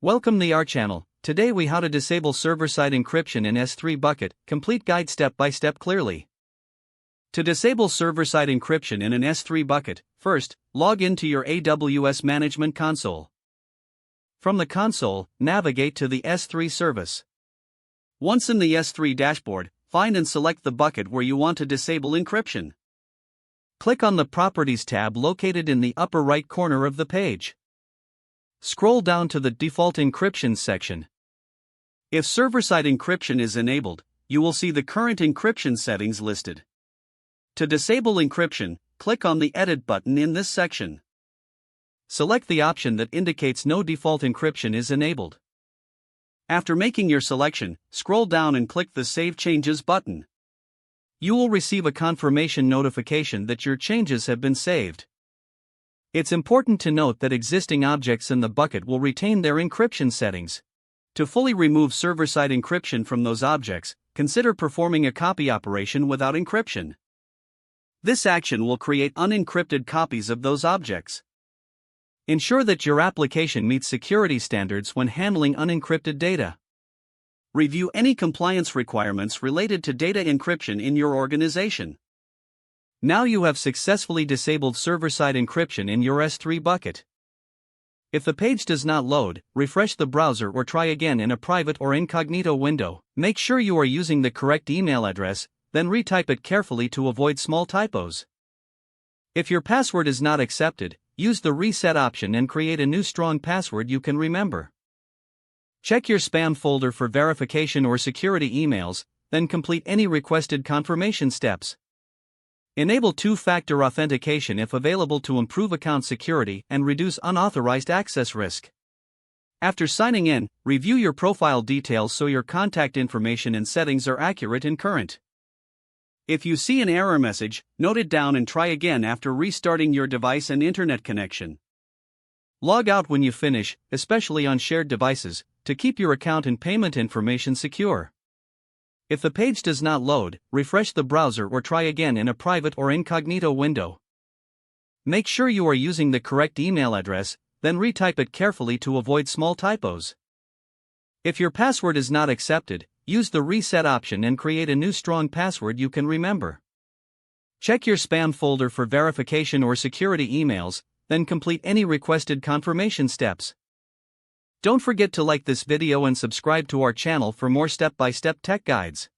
Welcome to our channel. Today we how to disable server-side encryption in S3 bucket, complete guide step by step clearly. To disable server-side encryption in an S3 bucket, first, log into your AWS Management Console. From the console, navigate to the S3 service. Once in the S3 dashboard, find and select the bucket where you want to disable encryption. Click on the Properties tab located in the upper right corner of the page. Scroll down to the Default Encryption section. If server-side encryption is enabled, you will see the current encryption settings listed. To disable encryption, click on the Edit button in this section. Select the option that indicates no default encryption is enabled. After making your selection, scroll down and click the Save Changes button. You will receive a confirmation notification that your changes have been saved. It's important to note that existing objects in the bucket will retain their encryption settings. To fully remove server-side encryption from those objects, consider performing a copy operation without encryption. This action will create unencrypted copies of those objects. Ensure that your application meets security standards when handling unencrypted data. Review any compliance requirements related to data encryption in your organization. Now you have successfully disabled server-side encryption in your S3 bucket. If the page does not load, refresh the browser or try again in a private or incognito window. Make sure you are using the correct email address, then retype it carefully to avoid small typos. If your password is not accepted, use the reset option and create a new strong password you can remember. Check your spam folder for verification or security emails, then complete any requested confirmation steps. Enable two-factor authentication if available to improve account security and reduce unauthorized access risk. After signing in, review your profile details so your contact information and settings are accurate and current. If you see an error message, note it down and try again after restarting your device and internet connection. Log out when you finish, especially on shared devices, to keep your account and payment information secure. If the page does not load, refresh the browser or try again in a private or incognito window. Make sure you are using the correct email address, then retype it carefully to avoid small typos. If your password is not accepted, use the reset option and create a new strong password you can remember. Check your spam folder for verification or security emails, then complete any requested confirmation steps. Don't forget to like this video and subscribe to our channel for more step-by-step tech guides.